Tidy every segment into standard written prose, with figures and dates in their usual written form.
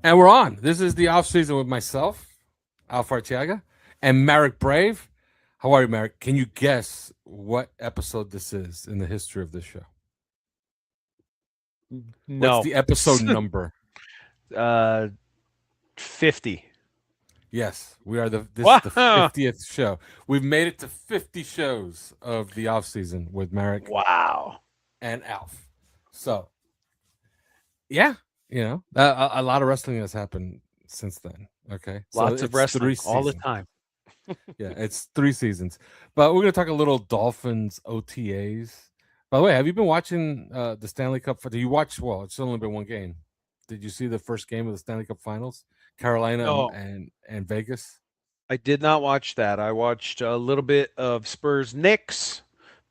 And we're on. This is the off season with myself, Alf Arteaga, and Marek Brave. How are you, Marek? Can you guess what episode this is in the history of this show? What's No. the episode number? uh 50. Yes, we are this is the Wow. 50th show. We've made it to 50 shows of the off season with Marek Wow. and Alf. So, yeah, a lot of wrestling has happened since then. Okay. So Lots of it's three wrestling all the seasons. time. Yeah, it's 3 seasons. But we're gonna talk a little Dolphins OTAs. By the way, have you been watching the Stanley Cup? Do you watch? Well, it's only been one game. Did you see the first game of the Stanley Cup Finals, Carolina No, and Vegas? I did not watch that. I watched a little bit of Spurs Knicks.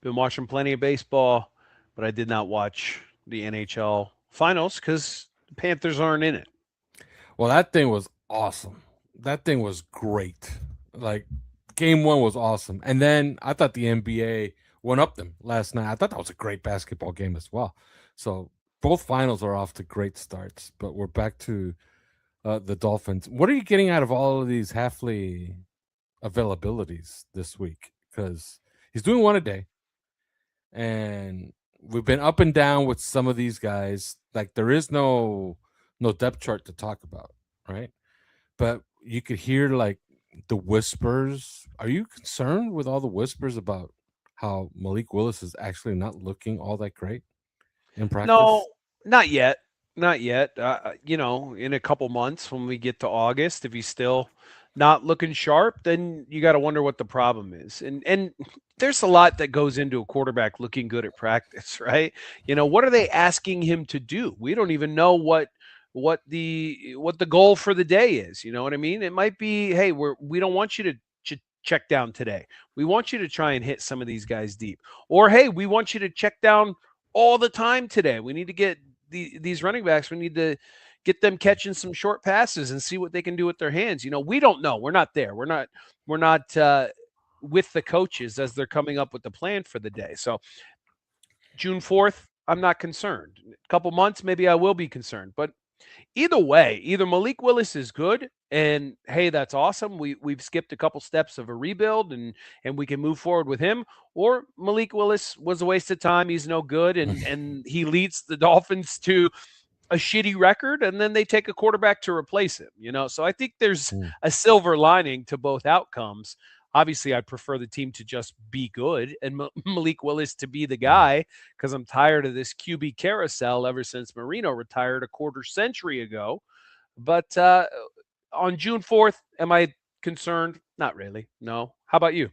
Been watching plenty of baseball, but I did not watch the NHL finals because the Panthers aren't in it. Well, that thing was awesome. That thing was great. Like game one was awesome, and then I thought the NBA went up them last night. I thought that was a great basketball game as well. So both finals are off to great starts. But we're back to the Dolphins. What are you getting out of all of these Halfley availabilities this week? Because he's doing one a day, and we've been up and down with some of these guys. Like there is no depth chart to talk about, right? But you could hear like the whispers. Are you concerned with all the whispers about how Malik Willis is actually not looking all that great in No, practice? not yet. Not yet. In a couple months when we get to August, if he's still not looking sharp, then you got to wonder what the problem is. And there's a lot that goes into a quarterback looking good at practice, right? What are they asking him to do? We don't even know what the goal for the day is. You know what I mean? It might be, hey, we don't want you to check down today. We want you to try and hit some of these guys deep. Or hey, we want you to check down all the time today. We need to get these running backs. We need to get them catching some short passes and see what they can do with their hands. We don't know. We're not there. We're not with the coaches as they're coming up with the plan for the day. So June 4th, I'm not concerned. A couple months, maybe I will be concerned. But either way, either Malik Willis is good and hey, that's awesome. We've skipped a couple steps of a rebuild and we can move forward with him, or Malik Willis was a waste of time. He's no good and he leads the Dolphins to a shitty record and then they take a quarterback to replace him. So I think there's a silver lining to both outcomes. Obviously, I'd prefer the team to just be good and Malik Willis to be the guy because I'm tired of this QB carousel ever since Marino retired a quarter century ago. But on June 4th, am I concerned? Not really. No. How about you?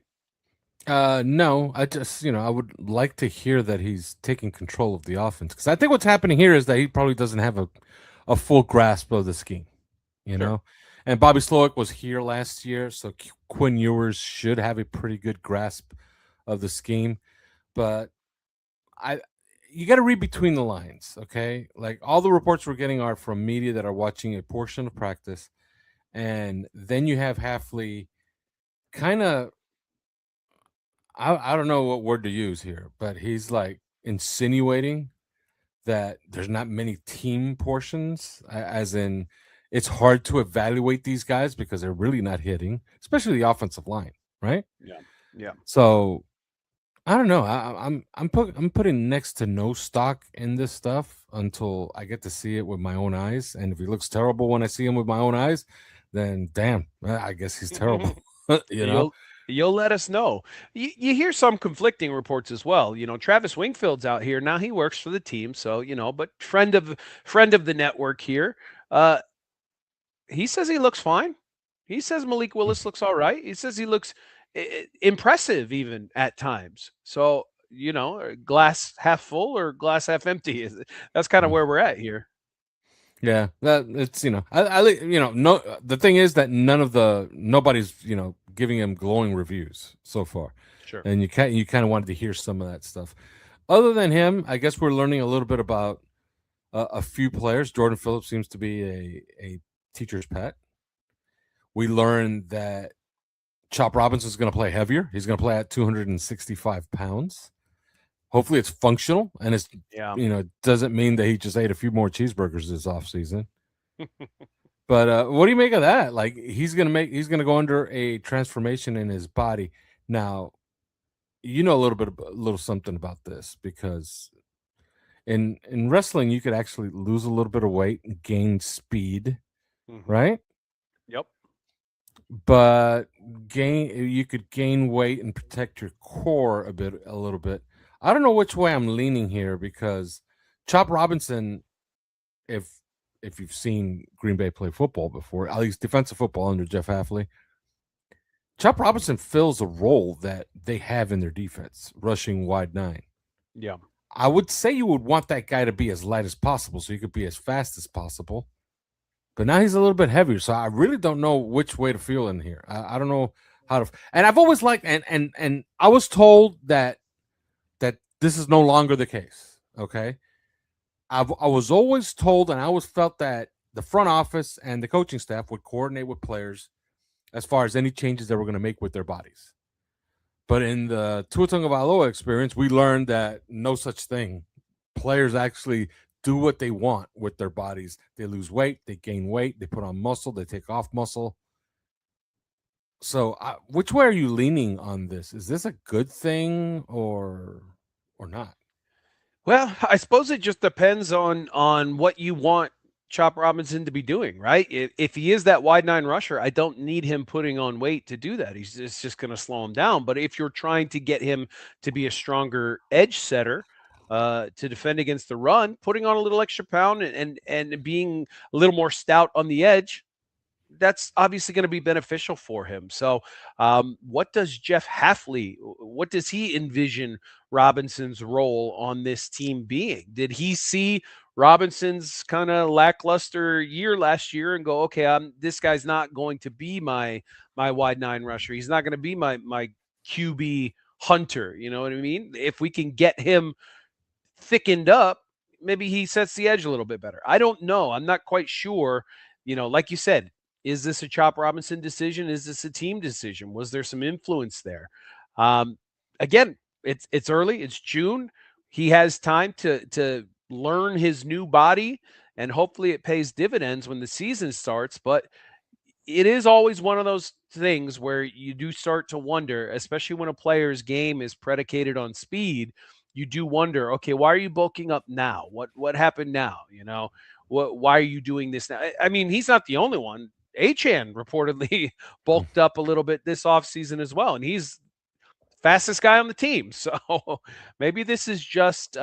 No, I just I would like to hear that he's taking control of the offense because I think what's happening here is that he probably doesn't have a full grasp of the scheme, you Sure. know. And Bobby Slowick was here last year, so Quinn Ewers should have a pretty good grasp of the scheme. But I, you got to read between the lines, okay? Like all the reports we're getting are from media that are watching a portion of practice, and then you have Halfley kind of I don't know what word to use here, but he's like insinuating that there's not many team portions, as in it's hard to evaluate these guys because they're really not hitting, especially the offensive line, right? Yeah. Yeah. So I don't know. I'm putting next to no stock in this stuff until I get to see it with my own eyes. And if he looks terrible when I see him with my own eyes, then damn, I guess he's terrible. you know? You'll you'll let us know. You hear some conflicting reports as well. Travis Wingfield's out here now. He works for the team, so but friend of the network here. He says he looks fine. He says Malik Willis looks all right. He says he looks impressive even at times. So glass half full or glass half empty. That's kind of where we're at here. Yeah, that it's no. The thing is that nobody's giving him glowing reviews so far, Sure. and you kind of wanted to hear some of that stuff. Other than him, I guess we're learning a little bit about a few players. Jordan Phillips seems to be a teacher's pet. We learned that Chop Robinson is going to play heavier. He's going to play at 265 pounds. Hopefully, it's functional, and it's Yeah. doesn't mean that he just ate a few more cheeseburgers this offseason. But what do you make of that? Like he's gonna go under a transformation in his body. Now, you know a little something about this because in wrestling you could actually lose a little bit of weight and gain speed, Hmm. right? Yep. But you could gain weight and protect your core a little bit. I don't know which way I'm leaning here because Chop Robinson, if if you've seen Green Bay play football before, at least defensive football under Jeff Hafley, Chop Robinson fills a role that they have in their defense, rushing wide nine. Yeah. I would say you would want that guy to be as light as possible so he could be as fast as possible. But now he's a little bit heavier, so I really don't know which way to feel in here. I don't know how to. And I've always liked, and I was told that this is no longer the case. Okay, I was always told, and I always felt that the front office and the coaching staff would coordinate with players as far as any changes that we're going to make with their bodies. But in the Tua Tagovailoa experience, we learned that no such thing. Players actually do what they want with their bodies. They lose weight, they gain weight, they put on muscle, they take off muscle. So, which way are you leaning on this? Is this a good thing or not? Well, I suppose it just depends on what you want Chop Robinson to be doing, right? If he is that wide nine rusher, I don't need him putting on weight to do that. It's just going to slow him down. But if you're trying to get him to be a stronger edge setter, to defend against the run, putting on a little extra pound and being a little more stout on the edge, that's obviously going to be beneficial for him. So, what does Jeff Hafley? What does he envision Robinson's role on this team being? Did he see Robinson's kind of lackluster year last year and go, okay, this guy's not going to be my wide nine rusher. He's not going to be my QB hunter. You know what I mean? If we can get him thickened up, maybe he sets the edge a little bit better. I don't know. I'm not quite sure. Like you said, is this a Chop Robinson decision? Is this a team decision? Was there some influence there? Um, again, it's early. It's June. He has time to learn his new body, and hopefully it pays dividends when the season starts. But it is always one of those things where you do start to wonder, especially when a player's game is predicated on speed. You do wonder, okay, why are you bulking up now? What happened now? Why are you doing this now? I mean, he's not the only one. Achan reportedly bulked up a little bit this offseason as well, and he's fastest guy on the team. So maybe this is just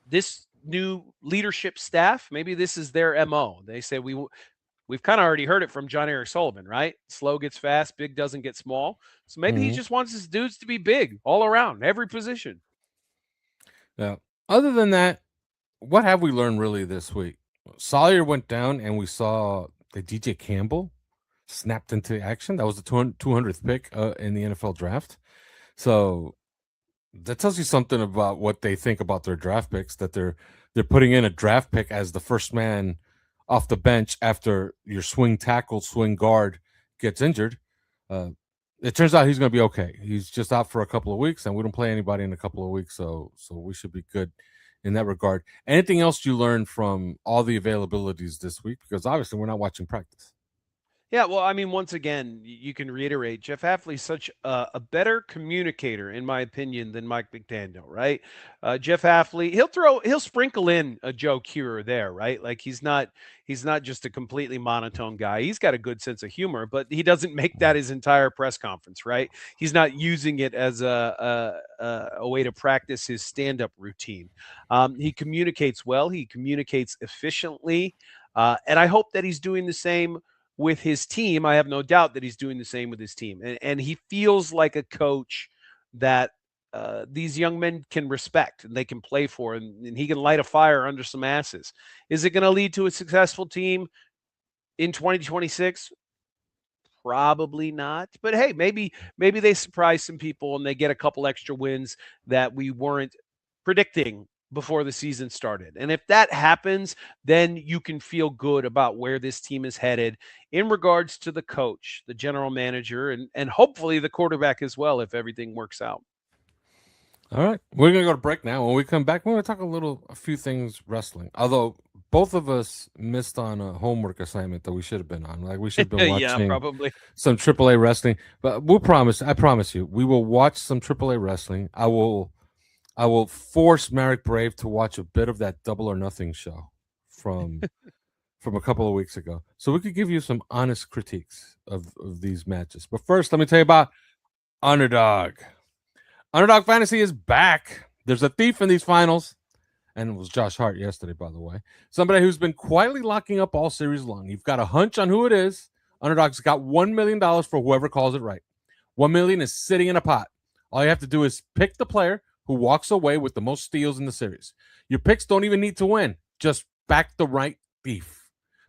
this new leadership staff. Maybe this is their MO. They say we've kind of already heard it from John Eric Sullivan, right? Slow gets fast, big doesn't get small. So maybe he Mm-hmm. just wants his dudes to be big all around, every position. Yeah. Other than that, what have we learned really this week? Sawyer went down, and we saw the DJ Campbell snapped into action. That was the 200th pick in the NFL draft. So that tells you something about what they think about their draft picks. That they're putting in a draft pick as the first man off the bench after your swing tackle, swing guard gets injured. Uh, it turns out he's going to be okay. He's just out for a couple of weeks, and we don't play anybody in a couple of weeks, so we should be good in that regard. Anything else you learned from all the availabilities this week? Because obviously we're not watching practice. Yeah, well, I mean, once again, you can reiterate Jeff Hafley's such a better communicator, in my opinion, than Mike McDaniel, right? Jeff Hafley, he'll sprinkle in a joke here or there, right? Like he's not just a completely monotone guy. He's got a good sense of humor, but he doesn't make that his entire press conference, right? He's not using it as a way to practice his stand up routine. He communicates well. He communicates efficiently, and I hope that he's doing the same with his team. I have no doubt that he's doing the same with his team. And he feels like a coach that these young men can respect and they can play for, and he can light a fire under some asses. Is it going to lead to a successful team in 2026? Probably not. But hey, maybe they surprise some people and they get a couple extra wins that we weren't predicting before the season started. And if that happens, then you can feel good about where this team is headed in regards to the coach, the general manager, and hopefully the quarterback as well if everything works out. All right, we're gonna go to break now. When we come back, we're gonna talk a few things wrestling. Although both of us missed on a homework assignment that we should have been on. Like we should have been Yeah, watching probably. some AAA wrestling. But we'll promise. I promise you, we will watch some AAA wrestling. I will force Marek Brave to watch a bit of that Double or Nothing show from a couple of weeks ago, so we could give you some honest critiques of these matches. But first, let me tell you about Underdog. Underdog Fantasy is back. There's a thief in these finals, and it was Josh Hart yesterday, by the way. Somebody who's been quietly locking up all series long. You've got a hunch on who it is. Underdog's got $1 million for whoever calls it right. $1 million is sitting in a pot. All you have to do is pick the player who walks away with the most steals in the series. Your picks don't even need to win. Just back the right thief.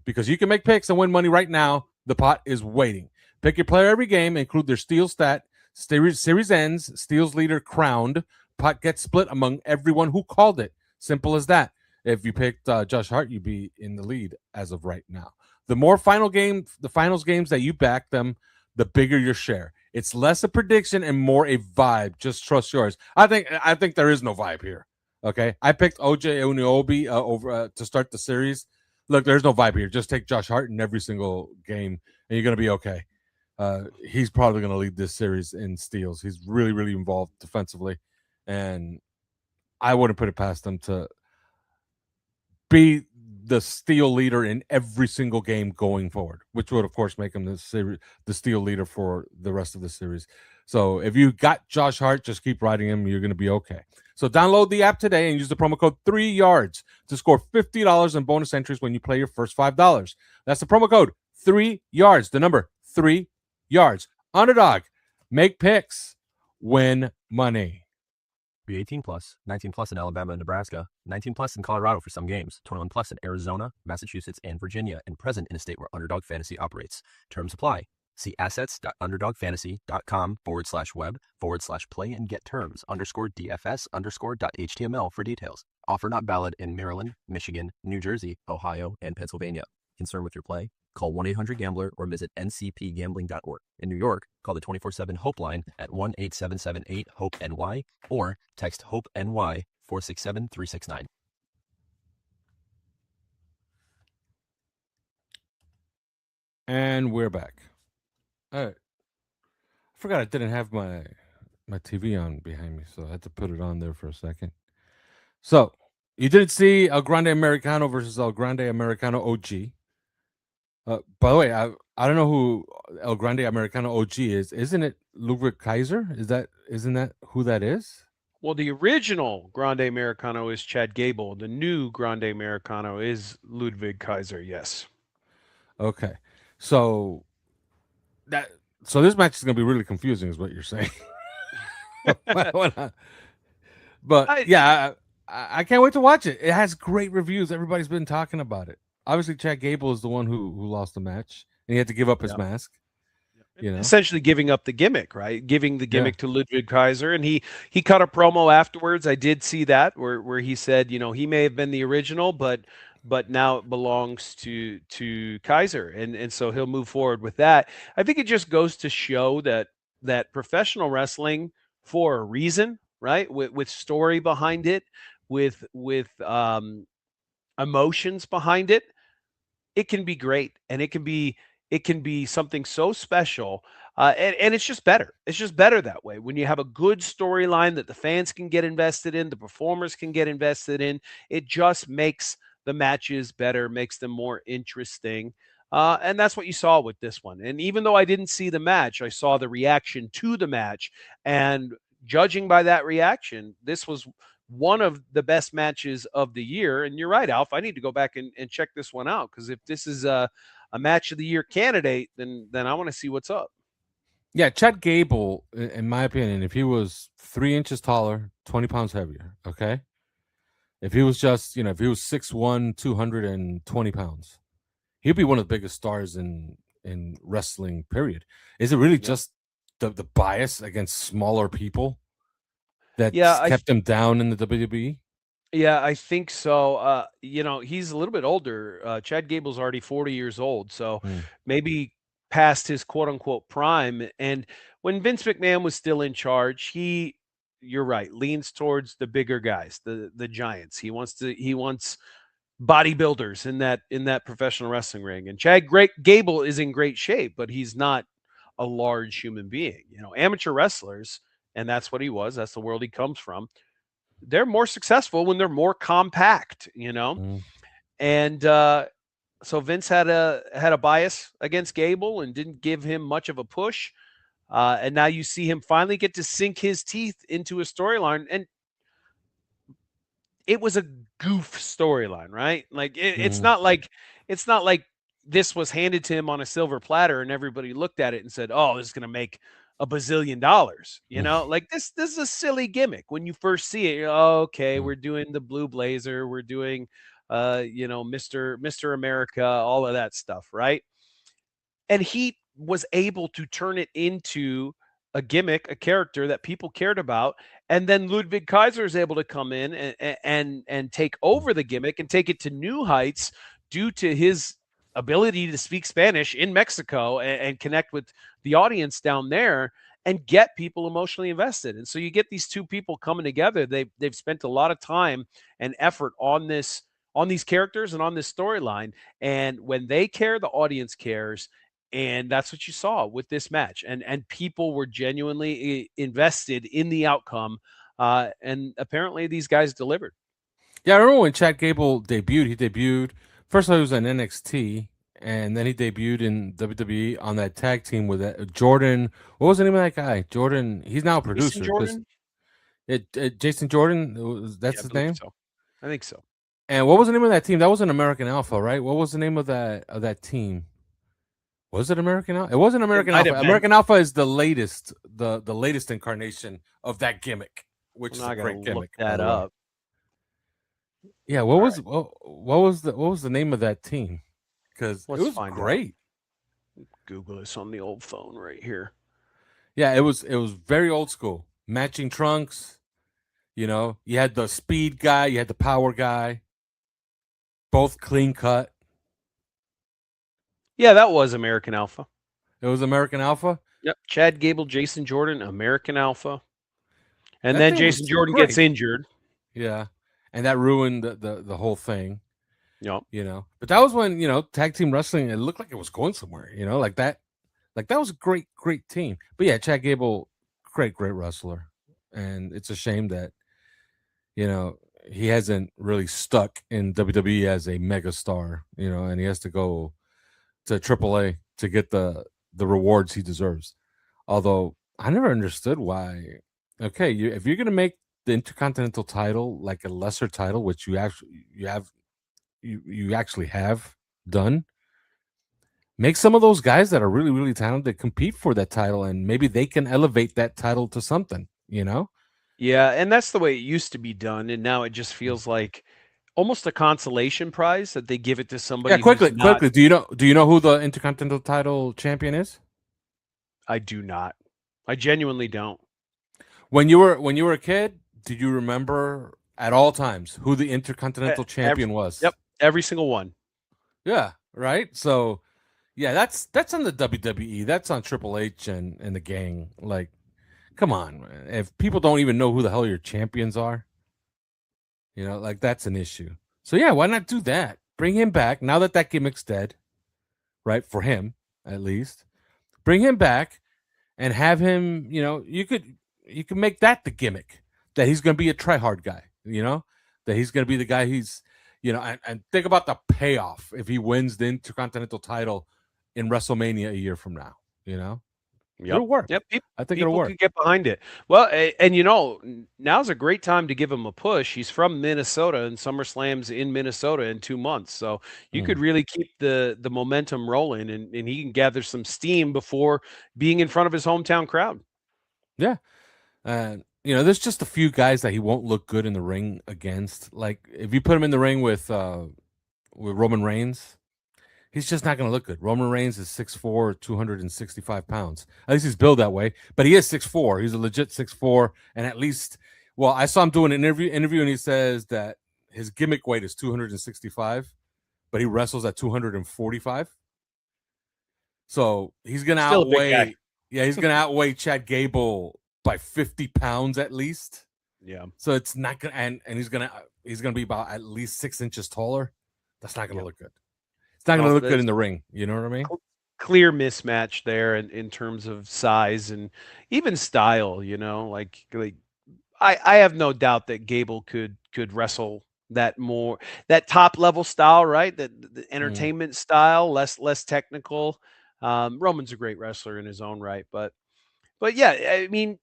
Because you can make picks and win money right now. The pot is waiting. Pick your player every game, include their steal stat. Series ends, steals leader crowned. Pot gets split among everyone who called it. Simple as that. If you picked Josh Hart, you'd be in the lead as of right now. The more the finals games that you back them, the bigger your share. It's less a prediction and more a vibe. Just trust yours. I think there is no vibe here. Okay, I picked OJ Anunoby over to start the series. Look, there's no vibe here. Just take Josh Hart in every single game, and you're gonna be okay. He's probably gonna lead this series in steals. He's really, really involved defensively, and I wouldn't put it past him to be the steal leader in every single game going forward, which would, of course, make him the steal leader for the rest of the series. So if you got Josh Hart, just keep riding him. You're going to be okay. So download the app today and use the promo code 3YARDS to score $50 in bonus entries when you play your first $5. That's the promo code 3YARDS, the number 3YARDS. Underdog, make picks, win money. Be 18 plus, 19 plus in Alabama and Nebraska, 19 plus in Colorado for some games, 21 plus in Arizona, Massachusetts, and Virginia, and present in a state where Underdog Fantasy operates. Terms apply. See assets.underdogfantasy.com/web/play and get terms _DFS_.html for details. Offer not valid in Maryland, Michigan, New Jersey, Ohio, and Pennsylvania. Concerned with your play? Call 1-800-GAMBLER or visit ncpgambling.org. In New York, call the 24/7 HOPE line at 1-877-8-HOPE-NY or text HOPE-NY 467-369. And we're back. All right. I forgot I didn't have my TV on behind me, so I had to put it on there for a second. So you didn't see El Grande Americano versus El Grande Americano OG. By the way, I don't know who El Grande Americano OG is. Isn't it Ludwig Kaiser? Isn't that who that is? Well, the original Grande Americano is Chad Gable. The new Grande Americano is Ludwig Kaiser. Yes. Okay. So this match is going to be really confusing, is what you're saying. But yeah, I can't wait to watch it. It has great reviews. Everybody's been talking about it. Obviously, Chad Gable is the one who lost the match, and he had to give up his mask. You know, essentially giving up the gimmick, right? Giving the gimmick to Ludwig Kaiser, and he cut a promo afterwards. I did see that where he said, he may have been the original, but now it belongs to Kaiser, and so he'll move forward with that. I think it just goes to show that professional wrestling, for a reason, right? With story behind it, with emotions behind it, it can be great, and it can be something so special, and it's just better. It's just better that way when you have a good storyline that the fans can get invested in, the performers can get invested in. It just makes the matches better, makes them more interesting, and that's what you saw with this one. And even though I didn't see the match, I saw the reaction to the match, and judging by that reaction, this was one of the best matches of the year. And you're right, Alf, I need to go back and check this one out, because if this is a match of the year candidate, then I want to see what's up. Yeah, Chad Gable, in my opinion, if he was 3 inches taller, 20 pounds heavier, okay? If he was just, if he was 6'1", 220 pounds, he'd be one of the biggest stars in wrestling, period. Is it really just the bias against smaller people that kept him down in the WWE? Yeah, I think so. He's a little bit older. Chad Gable's already 40 years old, so maybe past his quote unquote prime. And when Vince McMahon was still in charge, you're right, leans towards the bigger guys, the giants. He wants bodybuilders in that professional wrestling ring. And Gable is in great shape, but he's not a large human being. You know, amateur wrestlers, and that's what he was. That's the world he comes from. They're more successful when they're more compact, you know. And so Vince had a bias against Gable and didn't give him much of a push. And now you see him finally get to sink his teeth into a storyline, and it was a goof storyline, right? Like it's not like this was handed to him on a silver platter and everybody looked at it and said, "Oh, this is going to make a bazillion dollars." You know, like this is a silly gimmick when you first see it. You're, oh, okay, we're doing the blue blazer, we're doing you know, Mr. America, all of that stuff, right? And he was able to turn it into a gimmick, a character that people cared about. And then Ludwig Kaiser is able to come in and take over the gimmick and take it to new heights due to his ability to speak Spanish in Mexico and connect with the audience down there and get people emotionally invested. And so you get these two people coming together. They've spent a lot of time and effort on these characters and on this storyline. And when they care, the audience cares. And that's what you saw with this match. And people were genuinely invested in the outcome. And apparently these guys delivered. Yeah, I remember when Chad Gable debuted. He debuted first. He was on NXT, and then he debuted in WWE on that tag team with Jordan. What was the name of that guy? Jordan. He's now a producer. Jason Jordan? Jason Jordan. That's his name. So. I think so. And what was the name of that team? That was an American Alpha, right? What was the name of that team? Was it American Alpha? It wasn't American Alpha. American Alpha is the latest, the latest incarnation of that gimmick, which is a great gimmick. Look that up. Yeah, what was the name of that team? Because it was great. Google this on the old phone right here. Yeah, it was very old school. Matching trunks. You know, you had the speed guy, you had the power guy. Both clean cut. Yeah, that was American Alpha. It was American Alpha? Yep. Chad Gable, Jason Jordan, American Alpha. And then Jason Jordan gets injured. Yeah. And that ruined the whole thing. Yep. You know. But that was when, you know, tag team wrestling, it looked like it was going somewhere, you know, like that was a great team. But yeah, Chad Gable, great wrestler. And it's a shame that, you know, he hasn't really stuck in WWE as a mega star, you know, and he has to go to AAA to get the rewards he deserves. Although I never understood why. Okay, if you're gonna make the Intercontinental title like a lesser title, which you actually have done, make some of those guys that are really talented compete for that title, and maybe they can elevate that title to something. You know? Yeah, and that's the way it used to be done, and now it just feels like almost a consolation prize that they give it to somebody. Yeah, quickly. Do you know who the Intercontinental title champion is? I do not. I genuinely don't. When you were a kid, did you remember at all times who the Intercontinental champion was? Yep, every single one. Yeah, right. So, yeah, that's on the WWE. That's on Triple H and the gang. Like, come on, man. If people don't even know who the hell your champions are, you know, like that's an issue. So yeah, why not do that? Bring him back now that gimmick's dead, right? For him, at least. Bring him back and have him, you know, you could make that the gimmick, that he's going to be a try-hard guy, you know, that he's going to be the guy he's, you know, and think about the payoff if he wins the Intercontinental title in WrestleMania a year from now, you know. Yep. It'll work. Yep. I think it'll work. Could get behind it. Well, and you know, now's a great time to give him a push. He's from Minnesota, and SummerSlam's in Minnesota in 2 months, so you could really keep the momentum rolling, and he can gather some steam before being in front of his hometown crowd. Yeah, you know, there's just a few guys that he won't look good in the ring against. Like if you put him in the ring with Roman Reigns, he's just not going to look good. Roman Reigns is 6'4", 265 pounds. At least he's built that way. But he is 6'4". He's a legit 6'4". And at least, well, I saw him doing an interview, and he says that his gimmick weight is 265, but he wrestles at 245. So he's going to outweigh. Yeah, he's going to outweigh Chad Gable by 50 pounds at least. Yeah. So it's not going to, and he's going to be about at least 6 inches taller. That's not going to Yep. look good. It's not going to No, look good there's in the ring. You know what I mean? clear mismatch there in terms of size and even style, like I have no doubt that Gable could wrestle that top level style, right? The entertainment style, less technical. Roman's a great wrestler in his own right, but yeah, I mean,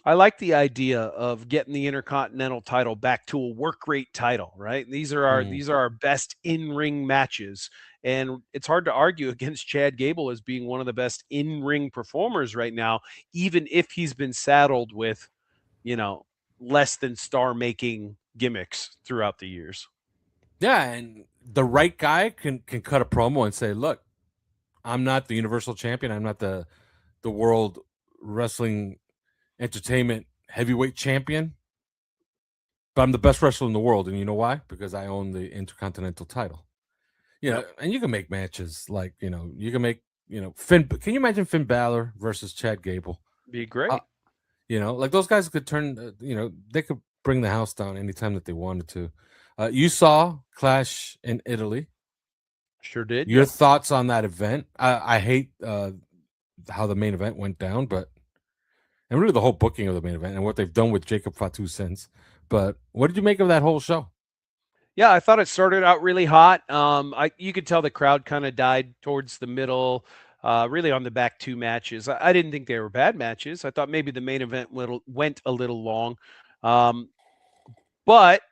I like the idea of getting the Intercontinental title back to a work rate title, right? These are our best in-ring matches, and it's hard to argue against Chad Gable as being one of the best in-ring performers right now, even if he's been saddled with, you know, less than star-making gimmicks throughout the years. Yeah, and the right guy can cut a promo and say, "Look, I'm not the Universal Champion. I'm not the World Wrestling Entertainment Heavyweight Champion, but I'm the best wrestler in the world, and you know why? Because I own the Intercontinental title." And you can make matches like you can make Finn. Can you imagine Finn Balor versus Chad Gable? Be great. Like those guys could turn. They could bring the house down anytime that they wanted to. You saw Clash in Italy. Sure did. Your thoughts on that event? I hate how the main event went down, and really the whole booking of the main event and what they've done with Jacob Fatu since. But what did you make of that whole show? Yeah, I thought it started out really hot. You could tell the crowd kind of died towards the middle, really on the back two matches. I didn't think they were bad matches. I thought maybe the main event went a little long. But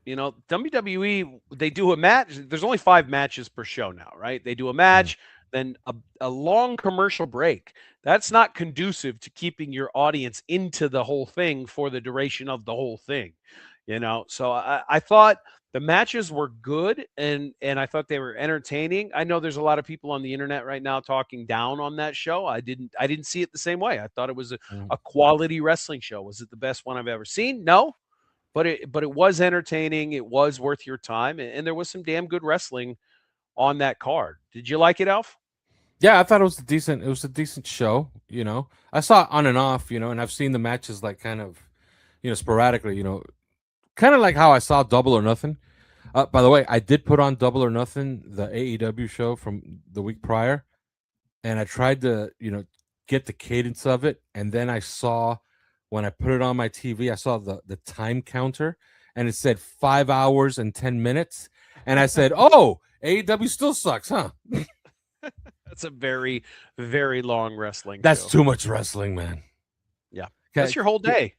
WWE, they do a match. There's only 5 matches per show now, right? They do a match, then a long commercial break. That's not conducive to keeping your audience into the whole thing for the duration of the whole thing. So I thought the matches were good, and I thought they were entertaining. I know there's a lot of people on the internet right now talking down on that show. I didn't see it the same way. I thought it was a quality wrestling show. Was it the best one I've ever seen? No. But it was entertaining. It was worth your time, and there was some damn good wrestling on that card. Did you like it, Alf? Yeah, I thought it was a decent show. I saw it on and off. And I've seen the matches like kind of, sporadically. Kind of like how I saw Double or Nothing. By the way, I did put on Double or Nothing, the AEW show from the week prior, and I tried to get the cadence of it, and then I saw. When I put it on my TV, I saw the time counter, and it said 5 hours and 10 minutes. And I said, "Oh, AEW still sucks, huh?" That's a very, very long wrestling That's show. too much wrestling, man. Yeah. That's your whole day.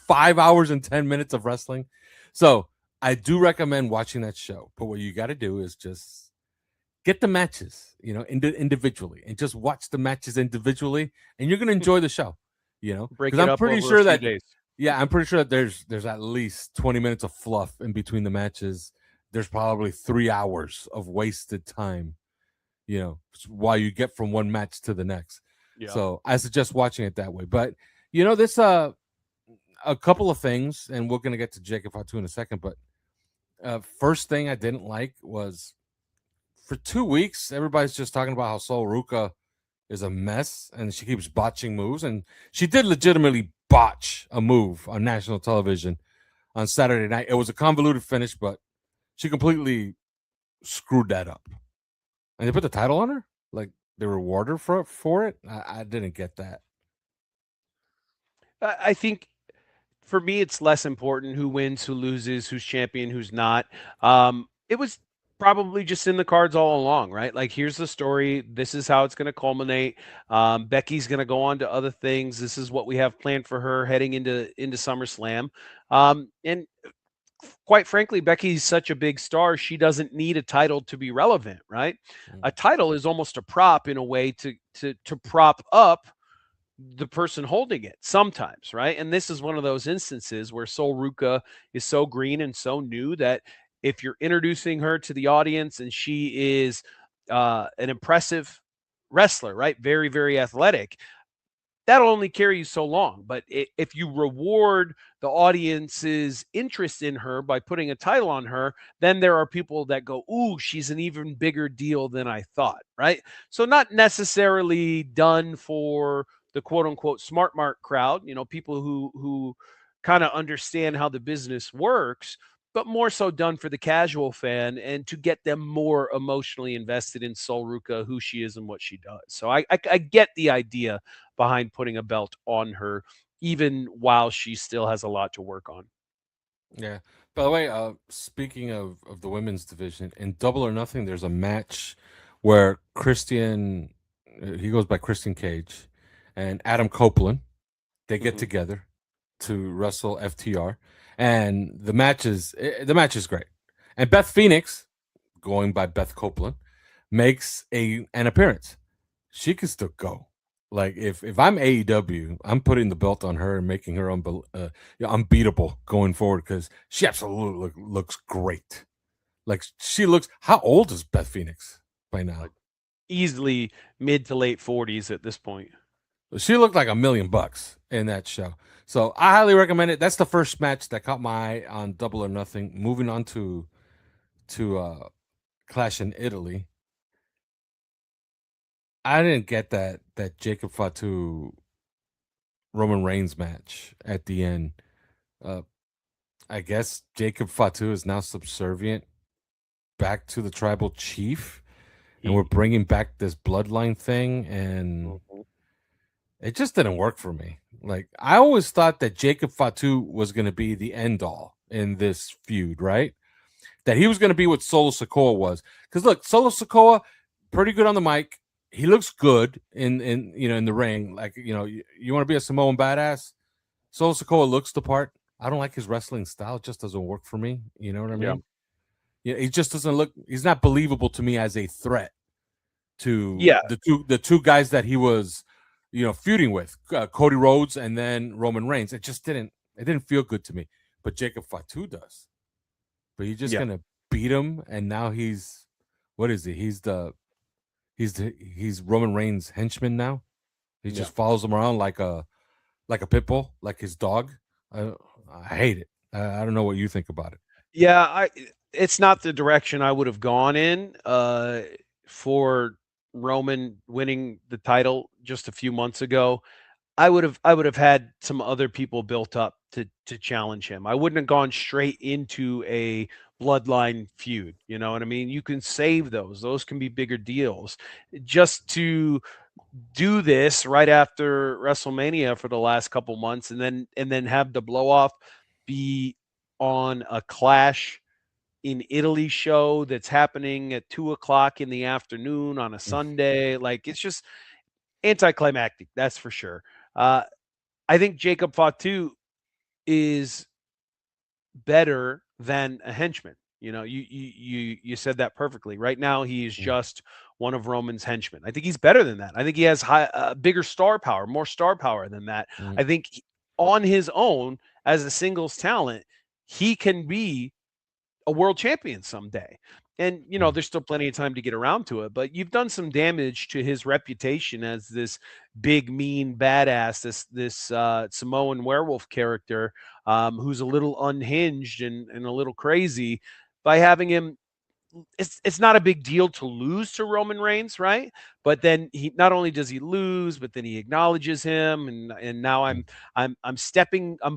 5 hours and 10 minutes of wrestling. So I do recommend watching that show. But what you got to do is just get the matches, individually, and just watch the matches individually, and you're going to enjoy the show. Break because it I'm up pretty over sure a few that days. Yeah, I'm pretty sure that there's at least 20 minutes of fluff in between the matches. There's probably 3 hours of wasted time, while you get from one match to the next. Yeah. So I suggest watching it that way. But this a couple of things, and we're gonna get to Jacob Fatu in a second. But first thing I didn't like was for 2 weeks everybody's just talking about how Sol Ruka is a mess and she keeps botching moves, and she did legitimately botch a move on national television on Saturday night. It was a convoluted finish, but she completely screwed that up. And they put the title on her? Like they rewarded her for it? I didn't get that. I think for me, it's less important who wins, who loses, who's champion, who's not. It was probably just in the cards all along, right? Like, here's the story. This is how it's going to culminate. Becky's going to go on to other things. This is what we have planned for her heading into SummerSlam. And quite frankly, Becky's such a big star, she doesn't need a title to be relevant, right? A title is almost a prop in a way to prop up the person holding it sometimes, right? And this is one of those instances where Sol Ruka is so green and so new that if you're introducing her to the audience and she is an impressive wrestler, right? Very, very athletic, that'll only carry you so long. But if you reward the audience's interest in her by putting a title on her, then there are people that go, ooh, she's an even bigger deal than I thought, right? So not necessarily done for the quote unquote smart mark crowd, people who kind of understand how the business works. but more so done for the casual fan and to get them more emotionally invested in Sol Ruca, who she is and what she does. So I get the idea behind putting a belt on her, even while she still has a lot to work on. Yeah. By the way, speaking of the women's division, in Double or Nothing, there's a match where Christian, he goes by Christian Cage, and Adam Copeland, they get together to wrestle FTR, and the match is great. And Beth Phoenix, going by Beth Copeland, makes an appearance. She can still go. Like if I'm AEW, I'm putting the belt on her and making her unbeatable going forward because she absolutely looks great. Like she looks. How old is Beth Phoenix by now? Easily mid to late 40s at this point. She looked like $1 million in that show. So I highly recommend it. That's the first match that caught my eye on Double or Nothing. Moving on to Clash in Italy. I didn't get that Jacob Fatu Roman Reigns match at the end. I guess Jacob Fatu is now subservient back to the tribal chief, and we're bringing back this bloodline thing, and it just didn't work for me. Like I always thought that Jacob Fatu was going to be the end all in this feud, right? That he was going to be what Solo Sikoa was. Because look, Solo Sikoa, pretty good on the mic. He looks good in the ring. Like, you want to be a Samoan badass? Solo Sikoa looks the part. I don't like his wrestling style. It just doesn't work for me. You know what I mean? Yeah, he just doesn't look. He's not believable to me as a threat to the two guys that he was, feuding with, Cody Rhodes and then Roman Reigns. It didn't feel good to me. But Jacob Fatu does. But you're just gonna beat him, and now what is he? He's Roman Reigns' henchman now. He just follows him around like a pit bull, like his dog. I hate it. I don't know what you think about it. Yeah, it's not the direction I would have gone in for Roman winning the title just a few months ago. I would have had some other people built up to challenge him. I wouldn't have gone straight into a bloodline feud. You know what I mean? You can save those. Those can be bigger deals. Just to do this right after WrestleMania for the last couple months and then have the blow off be on a Clash in Italy show that's happening at 2:00 in the afternoon on a Sunday. Like it's just anticlimactic, that's for sure. I think Jacob Fatu is better than a henchman. You said that perfectly. Right now, he is just one of Roman's henchmen. I think he's better than that. I think he has bigger star power, more star power than that. I think on his own, as a singles talent, he can be a world champion someday. And, there's still plenty of time to get around to it, but you've done some damage to his reputation as this big, mean badass, this Samoan werewolf character who's a little unhinged and a little crazy by having him. It's not a big deal to lose to Roman Reigns, right? But then he not only does he lose, but then he acknowledges him, and now I'm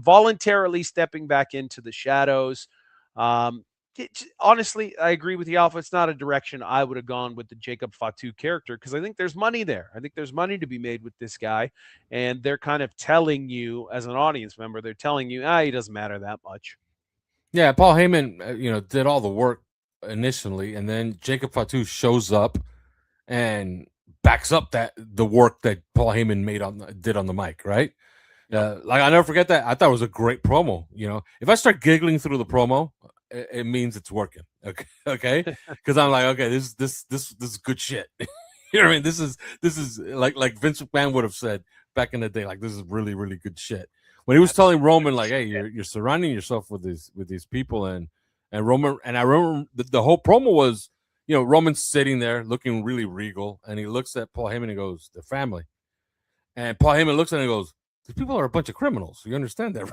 voluntarily stepping back into the shadows. Honestly, I agree with the Alpha. It's not a direction I would have gone with the Jacob Fatu character because I think there's money there. I think there's money to be made with this guy, and they're kind of telling you as an audience member, they're telling you, he doesn't matter that much. Yeah, Paul Heyman, did all the work initially, and then Jacob Fatu shows up and backs up the work that Paul Heyman did on the mic, right? Like I never forget that. I thought it was a great promo. If I start giggling through the promo, it means it's working. Okay, because I'm like, okay, this is good shit. You know what I mean? This is like Vince McMahon would have said back in the day. Like this is really really good shit. When he was telling Roman, like, hey, you're surrounding yourself with these people, and Roman, and I remember the whole promo was, Roman's sitting there looking really regal, and he looks at Paul Heyman and goes, "The family," and Paul Heyman looks at him and goes, "These people are a bunch of criminals. You understand that?"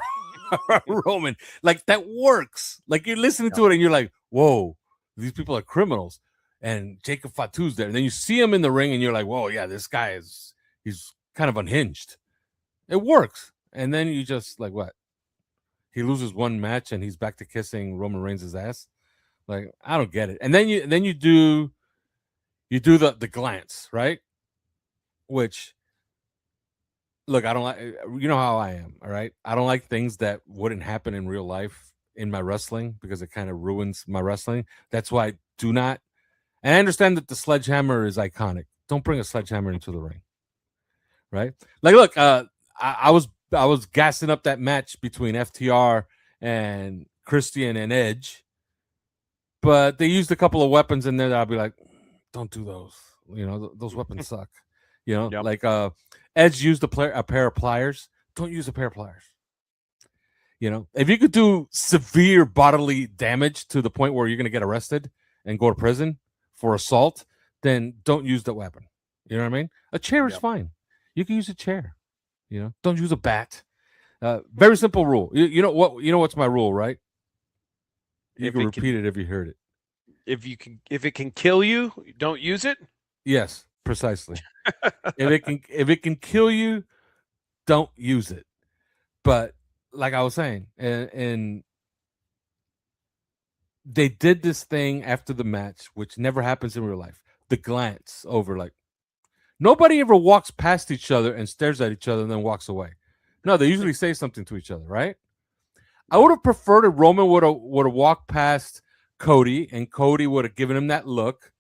Roman, like that works. Like you're listening to it and you're like, whoa, these people are criminals. And Jacob Fatu's there. And then you see him in the ring and you're like, whoa, yeah, this guy he's kind of unhinged. It works. And then you just like, what? he loses one match and he's back to kissing Roman Reigns' ass. Like, I don't get it. And then you do the glance, right? Which, look, I don't like, you know how I am, all right? I don't like things that wouldn't happen in real life in my wrestling because it kind of ruins my wrestling. That's why I do not. And I understand that the sledgehammer is iconic. Don't bring a sledgehammer into the ring, right? Like, look, I was gassing up that match between FTR and Christian and Edge, but they used a couple of weapons in there that I'll be like, don't do those. You know, those weapons suck. You know, Yep. like Edge used a pair of pliers. Don't use a pair of pliers. You know, if you could do severe bodily damage to the point where you're going to get arrested and go to prison for assault, then don't use that weapon. You know what I mean? A chair is Yep. fine. You can use a chair. You know, don't use a bat. Very simple rule. You know what? You know what's my rule, right? You If can it repeat it if you heard it. If it can kill you, don't use it. Yes, precisely. if it can kill you, don't use it. But like I was saying, and they did this thing after the match, which never happens in real life. The glance over, like, nobody ever walks past each other and stares at each other and then walks away. No, they usually say something to each other, right? I would have preferred if Roman would have walked past Cody and Cody would have given him that look,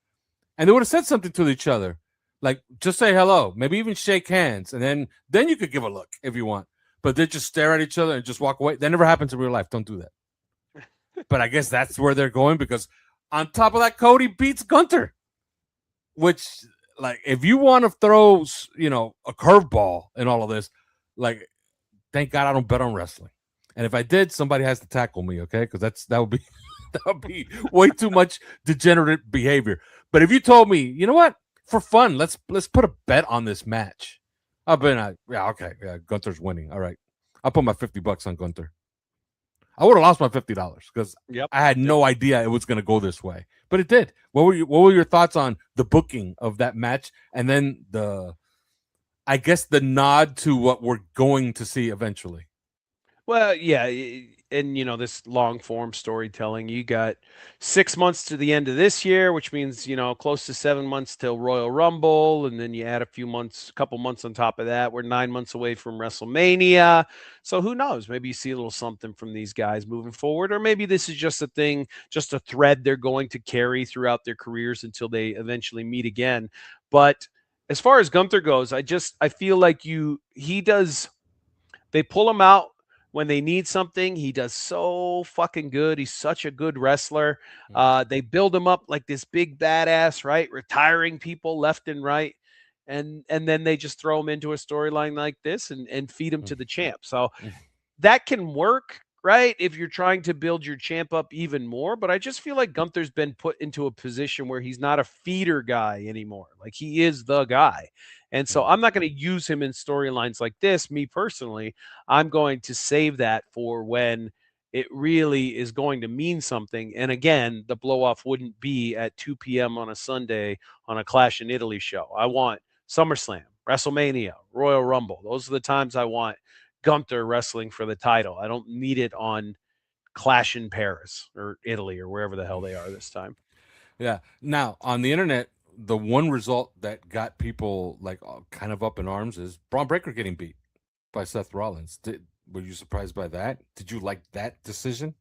and they would have said something to each other, like just say hello, maybe even shake hands, and then you could give a look if you want. But they just stare at each other and just walk away. That never happens in real life. Don't do that. But I guess that's where they're going because on top of that, Cody beats Gunther, which, like, if you want to throw, you know, a curveball in all of this, like, thank God I don't bet on wrestling. And if I did, somebody has to tackle me, okay? Because that would be way too much degenerate behavior. But if you told me, you know what, for fun, let's put a bet on this match. I've been, yeah, okay, yeah, Gunther's winning. All right, I'll put my $50 on Gunther. I would have lost my $50 because I had no idea it was going to go this way, but it did. What were your thoughts on the booking of that match, and then I guess the nod to what we're going to see eventually? Well, yeah, and you know, this long form storytelling. You got 6 months to the end of this year, which means, you know, close to 7 months till Royal Rumble, and then you add a couple months on top of that. We're 9 months away from WrestleMania, so who knows? Maybe you see a little something from these guys moving forward, or maybe this is just a thing, just a thread they're going to carry throughout their careers until they eventually meet again. But as far as Gunther goes, I feel like they pull him out when they need something. He does so fucking good. He's such a good wrestler. They build him up like this big badass, right? Retiring people left and right. And then they just throw him into a storyline like this and feed him to the champ. So that can work, right? If you're trying to build your champ up even more. But I just feel like Gunther's been put into a position where he's not a feeder guy anymore. Like, he is the guy. And so I'm not going to use him in storylines like this. Me personally, I'm going to save that for when it really is going to mean something. And again, the blow off wouldn't be at 2 p.m. on a Sunday on a Clash in Italy show. I want SummerSlam, WrestleMania, Royal Rumble. Those are the times I want Gunther wrestling for the title. I don't need it on Clash in Paris or Italy or wherever the hell they are this time. Yeah. Now, on the internet, the one result that got people like kind of up in arms is Braun Breaker getting beat by Seth Rollins. Were you surprised by that? Did you like that decision?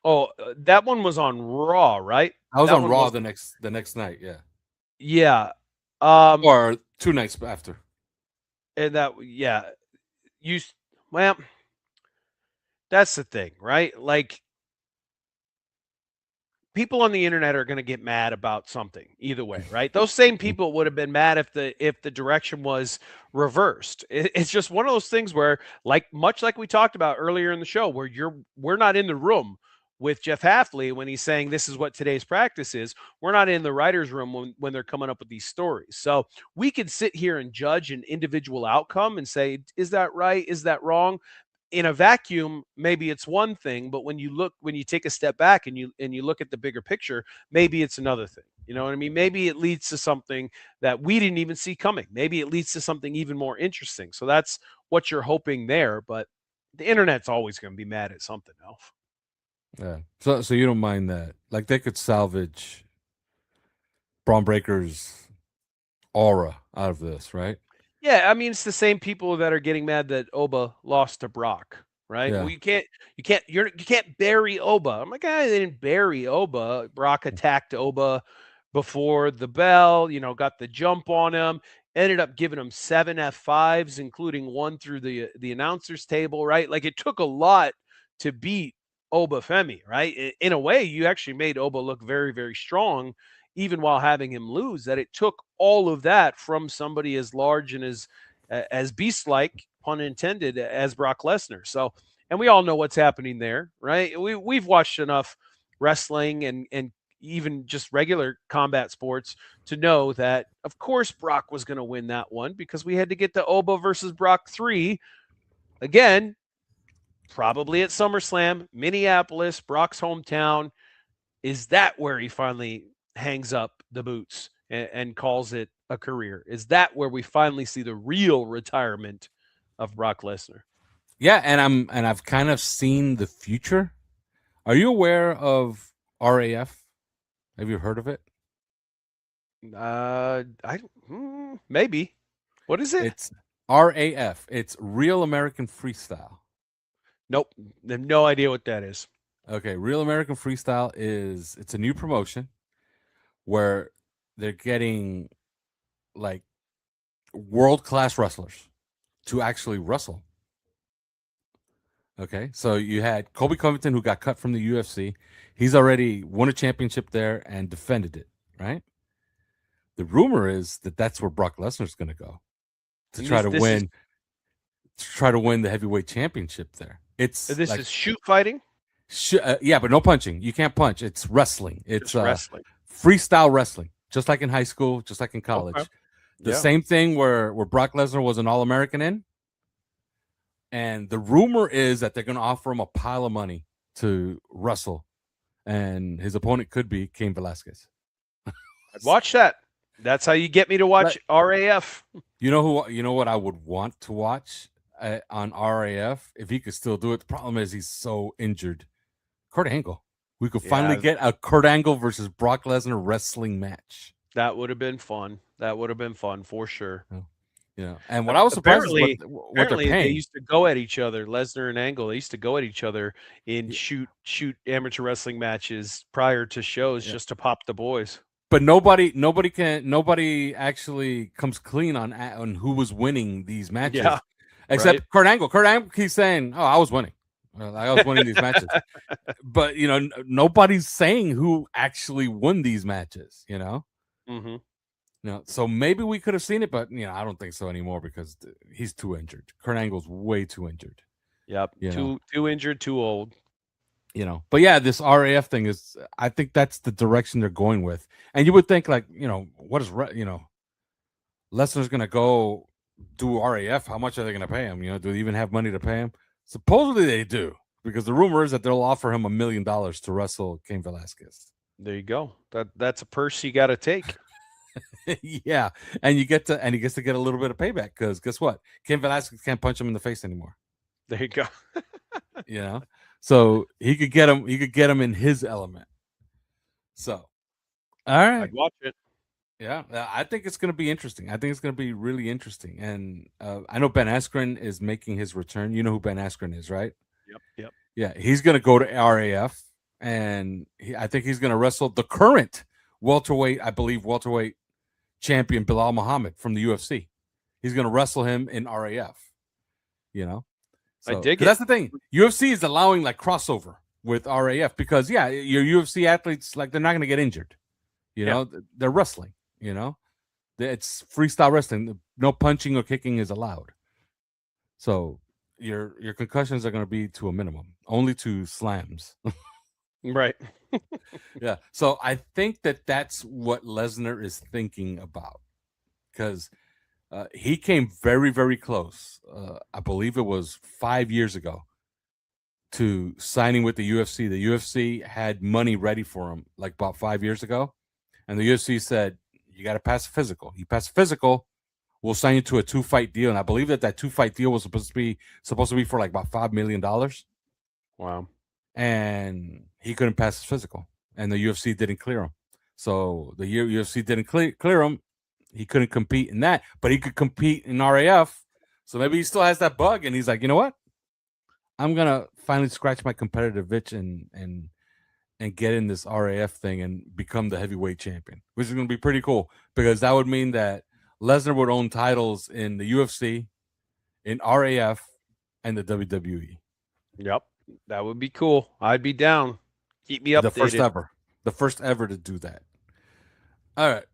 Oh, that one was on Raw, right? I was That on one Raw was- the next night, yeah. Yeah. Or 2 nights after. And that, yeah. Well, that's the thing, right? Like, people on the internet are going to get mad about something either way, right? Those same people would have been mad if the direction was reversed. It's just one of those things where, much like we talked about earlier in the show, where we're not in the room with Jeff Hafley when he's saying this is what today's practice is. We're not in the writer's room when they're coming up with these stories. So we could sit here and judge an individual outcome and say, is that right? Is that wrong? In a vacuum, maybe it's one thing, but when you take a step back and you look at the bigger picture, maybe it's another thing. You know what I mean? Maybe it leads to something that we didn't even see coming. Maybe it leads to something even more interesting. So that's what you're hoping there. But the internet's always going to be mad at something else. Yeah. So you don't mind that? Like they could salvage Braun Breaker's aura out of this, right? Yeah, I mean, it's the same people that are getting mad that Oba lost to Brock, right? Yeah. Well, you can't bury Oba. I'm like, they didn't bury Oba. Brock attacked Oba before the bell, got the jump on him, ended up giving him 7 F5s, including one through the announcers table, right? Like it took a lot to beat Oba Femi, right? In a way, you actually made Oba look very, very strong, even while having him lose, that it took all of that from somebody as large and as beast-like, pun intended, as Brock Lesnar. So, and we all know what's happening there, right? We've watched enough wrestling and even just regular combat sports to know that, of course, Brock was going to win that one because we had to get to Oba versus Brock 3 again, probably at SummerSlam, Minneapolis, Brock's hometown. Is that where he finally hangs up the boots and calls it a career? Is that where we finally see the real retirement of Brock Lesnar? Yeah, and I've kind of seen the future. Are you aware of RAF? Have you heard of it? Maybe. What is it? It's RAF. It's Real American Freestyle. Nope. I have no idea what that is. Okay, Real American Freestyle it's a new promotion where they're getting like world-class wrestlers to actually wrestle. Okay, so you had Colby Covington, who got cut from the UFC. He's already won a championship there and defended it, right? The rumor is that that's where Brock Lesnar's going to go to try to win the heavyweight championship there. This like, is shoot fighting? Yeah, but no punching. You can't punch. It's wrestling. It's wrestling. Freestyle wrestling, just like in high school, just like in college. Okay. The same thing where Brock Lesnar was an All-American in. And the rumor is that they're going to offer him a pile of money to wrestle. And his opponent could be Cain Velasquez. I'd watch that. That's how you get me to watch RAF. You know what I would want to watch on RAF if he could still do it. The problem is he's so injured. Kurt Angle. We could finally get a Kurt Angle versus Brock Lesnar wrestling match. That would have been fun. That would have been fun for sure. Yeah. And what I was surprised is what they're paying. They used to go at each other, Lesnar and Angle. They used to go at each other in shoot amateur wrestling matches prior to shows just to pop the boys. But nobody actually comes clean on who was winning these matches. Yeah, except Kurt Angle. Kurt Angle keeps saying, "Oh, I was winning. I was winning these matches." But nobody's saying who actually won these matches. Mm-hmm. So maybe we could have seen it, but I don't think so anymore because he's too injured. Kurt Angle's way too injured. Yep, too injured, too old. But yeah, this RAF thing is, I think that's the direction they're going with. And you would think like, what is, Lesnar's going to go do RAF. How much are they going to pay him? Do they even have money to pay him? Supposedly they do, because the rumor is that they'll offer him $1 million to wrestle Cain Velasquez. There you go. That's a purse you got to take. Yeah. And he gets to get a little bit of payback because guess what? Cain Velasquez can't punch him in the face anymore. There you go. So he could get him in his element. So, all right. I'd watch it. Yeah, I think it's going to be interesting. I think it's going to be really interesting. And I know Ben Askren is making his return. You know who Ben Askren is, right? Yep. Yeah, he's going to go to RAF, and I think he's going to wrestle the current welterweight champion Bilal Muhammad from the UFC. He's going to wrestle him in RAF. I dig it. That's the thing. UFC is allowing like crossover with RAF because your UFC athletes, like, they're not going to get injured. They're wrestling. It's freestyle wrestling. No punching or kicking is allowed. So your concussions are going to be to a minimum, only to slams. Right. Yeah. So I think that's what Lesnar is thinking about, because he came very, very close. I believe it was 5 years ago to signing with the UFC. The UFC had money ready for him like about 5 years ago. And the UFC said, you got to pass a physical. You pass a physical, we'll sign you to a 2-fight deal. And I believe that 2-fight deal was supposed to be for like about $5 million. Wow. And he couldn't pass his physical, and the UFC didn't clear him. So the UFC didn't clear him. He couldn't compete in that, but he could compete in RAF. So maybe he still has that bug, and he's like, you know what? I'm gonna finally scratch my competitive itch and get in this RAF thing and become the heavyweight champion, which is gonna be pretty cool because that would mean that Lesnar would own titles in the UFC, in RAF, and the WWE. Yep, that would be cool. I'd be down. Keep me updated. The first ever to do that. All right.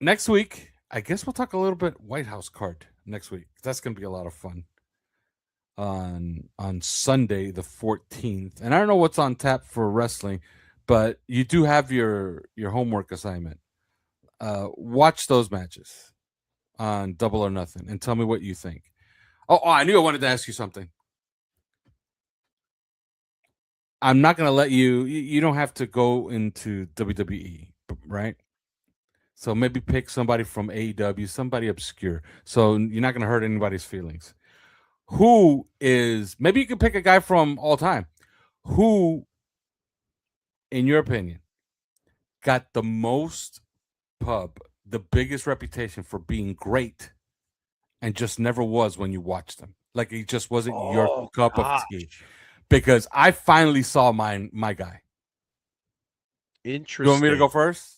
Next week, I guess we'll talk a little bit White House card next week. That's going to be a lot of fun. On Sunday the 14th. And I don't know what's on tap for wrestling, but you do have your homework assignment. Watch those matches on Double or Nothing and tell me what you think. Oh, I knew I wanted to ask you something. I'm not going to let you don't have to go into WWE, right? So maybe pick somebody from AEW, somebody obscure. So you're not going to hurt anybody's feelings. Maybe you can pick a guy from all time. Who, in your opinion, got the most the biggest reputation for being great and just never was when you watched him? Like he just wasn't your cup of tea. Because I finally saw my guy. Interesting. You want me to go first?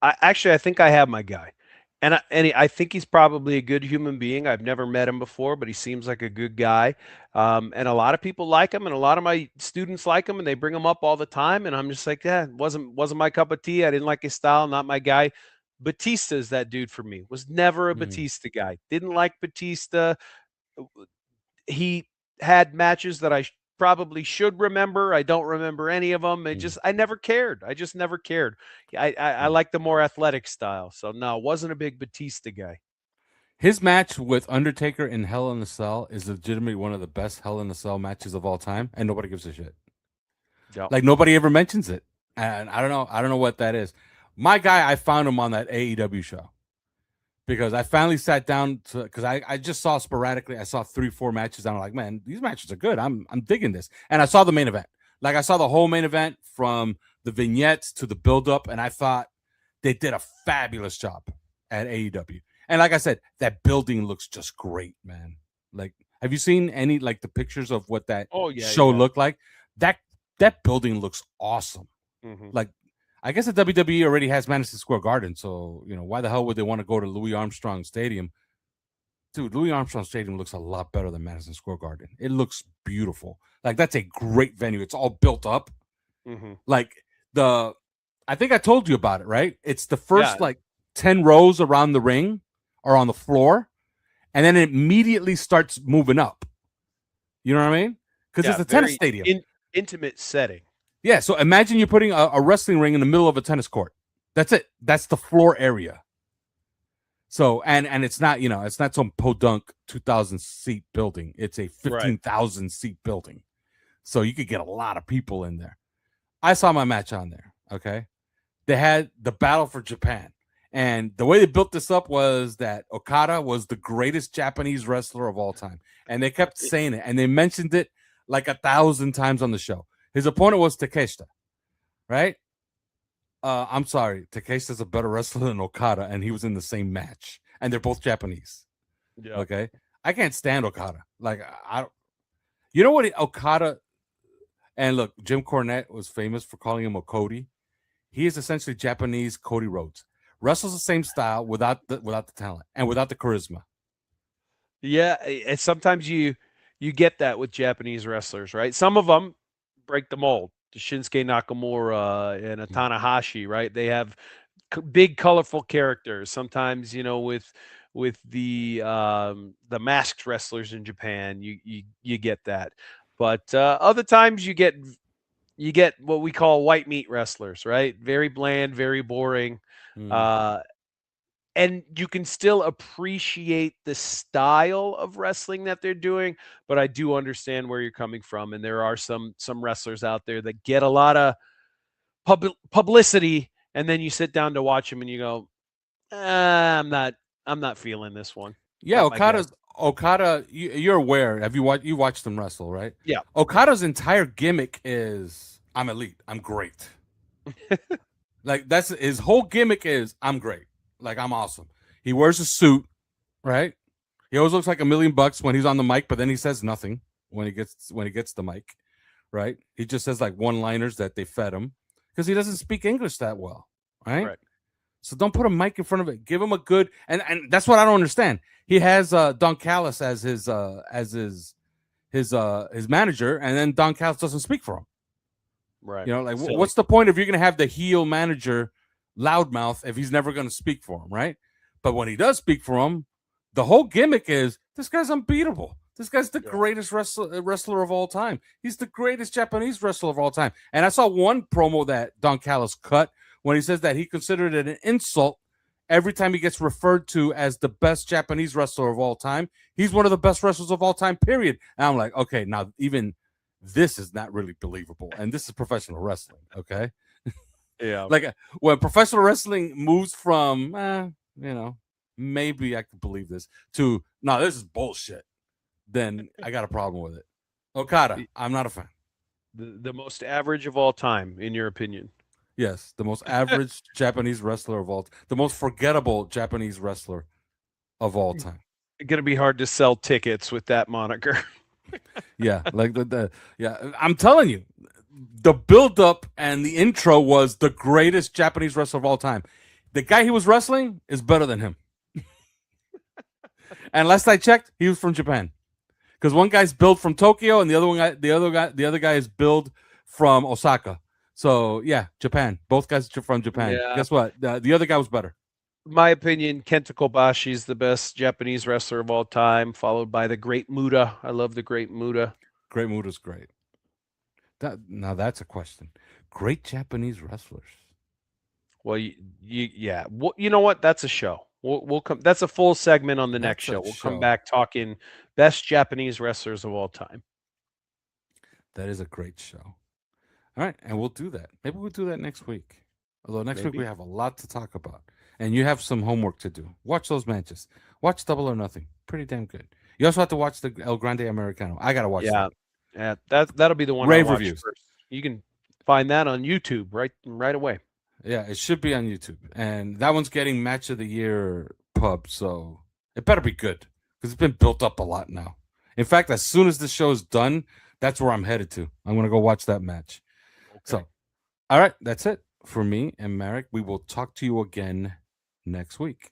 I think I have my guy. And I think he's probably a good human being. I've never met him before, but he seems like a good guy. And a lot of people like him, and a lot of my students like him, and they bring him up all the time. And I'm just like, yeah, wasn't my cup of tea. I didn't like his style, not my guy. Batista's that dude for me. Was never a Batista guy. Didn't like Batista. He had matches that I probably should remember. I don't remember any of them. I never cared. I just never cared. I like the more athletic style. So no, wasn't a big Batista guy. His match with Undertaker in Hell in a Cell is legitimately one of the best Hell in a Cell matches of all time, and nobody gives a shit. Yep. Like nobody ever mentions it, and I don't know what that is. My guy, I found him on that AEW show because I finally sat down because I just saw sporadically. I saw 3-4 matches, and I'm like, man, these matches are good. I'm digging this, and I saw the main event. Like I saw the whole main event from the vignettes to the build-up, and I thought they did a fabulous job at AEW. And like I said, that building looks just great, man. Like, have you seen any like the pictures of what that show looked like? That building looks awesome. Mm-hmm. Like, I guess the WWE already has Madison Square Garden, so why the hell would they want to go to Louis Armstrong Stadium? Dude, Louis Armstrong Stadium looks a lot better than Madison Square Garden. It looks beautiful. Like that's a great venue. It's all built up. Mm-hmm. Like I think I told you about it, right? It's the first 10 rows around the ring are on the floor, and then it immediately starts moving up. You know what I mean? Because it's a tennis stadium. Intimate setting. Yeah, so imagine you're putting a wrestling ring in the middle of a tennis court. That's it. That's the floor area. So and it's not it's not some podunk 2,000 seat building. It's a 15,000 seat building. So you could get a lot of people in there. I saw my match on there. Okay, they had the Battle for Japan. And the way they built this up was that Okada was the greatest Japanese wrestler of all time. And they kept saying it. And they mentioned it like 1,000 times on the show. His opponent was Takeshita, right? I'm sorry. Takeshita's a better wrestler than Okada. And he was in the same match. And they're both Japanese. Yeah. Okay? I can't stand Okada. Like, I don't. You know what Okada... And look, Jim Cornette was famous for calling him a Cody. He is essentially Japanese Cody Rhodes. Wrestles the same style without the talent and without the charisma. Yeah, and sometimes you get that with Japanese wrestlers, right? Some of them break the mold. Shinsuke Nakamura and Tanahashi, right? They have big, colorful characters. Sometimes, with the masked wrestlers in Japan, you get that. But other times you get what we call white meat wrestlers, right? Very bland, very boring. And you can still appreciate the style of wrestling that they're doing, but I do understand where you're coming from. And there are some wrestlers out there that get a lot of publicity, and then you sit down to watch them and you go, I'm not I'm not feeling this one. Yeah, Not my guy. Okada. You're aware. Have you watched? You watched him wrestle, right? Yeah. Okada's entire gimmick is I'm elite. I'm great. Like that's his whole gimmick is I'm great. Like I'm awesome. He wears a suit, right? He always looks like $1 million when he's on the mic, but then he says nothing when he gets the mic, right? He just says like one-liners that they fed him because he doesn't speak English that well, right? Right. So don't put a mic in front of it. Give him a good and that's what I don't understand. He has Don Callis as his manager, and then Don Callis doesn't speak for him. Right. You know, like Silly. what's the point if you're gonna have the heel manager loudmouth if he's never gonna speak for him, right? But when he does speak for him, the whole gimmick is this guy's unbeatable. This guy's the greatest wrestler of all time. He's the greatest Japanese wrestler of all time. And I saw one promo that Don Callis cut when he says that he considered it an insult every time he gets referred to as the best Japanese wrestler of all time. He's one of the best wrestlers of all time, period. And I'm like, okay, now even this is not really believable. And this is professional wrestling, okay? Yeah. Like when professional wrestling moves from, maybe I could believe this, to, no, this is bullshit, then I got a problem with it. Okada, I'm not a fan. The most average of all time, in your opinion. Yes, the most average Japanese wrestler of all time. The most forgettable Japanese wrestler of all time. It's going to be hard to sell tickets with that moniker. Yeah, like I'm telling you, the build-up and the intro was the greatest Japanese wrestler of all time. The guy he was wrestling is better than him. And last I checked, he was from Japan. Because one guy's billed from Tokyo and the other guy is billed from Osaka. So yeah, Japan. Both guys are from Japan. Yeah. Guess what? The other guy was better. My opinion, Kenta Kobashi is the best Japanese wrestler of all time, followed by the Great Muta. I love the Great Muta. Great Muta's great. Now that's a question. Great Japanese wrestlers. Well, yeah. Well, you know what? That's a show. We'll come. That's a full segment on the next show. We'll come back talking best Japanese wrestlers of all time. That is a great show. All right, and we'll do that. Maybe we'll do that next week. Although next week we have a lot to talk about. And you have some homework to do. Watch those matches. Watch Double or Nothing. Pretty damn good. You also have to watch the El Grande Americano. I gotta watch that. Yeah, that'll be the one. Rave I watch reviews. first. You can find that on YouTube right away. Yeah, it should be on YouTube. And that one's getting Match of the Year pub, so it better be good. Because it's been built up a lot now. In fact, as soon as this show is done, that's where I'm headed to. I'm gonna go watch that match. Okay. So all right, that's it for me and Marek. We will talk to you again next week.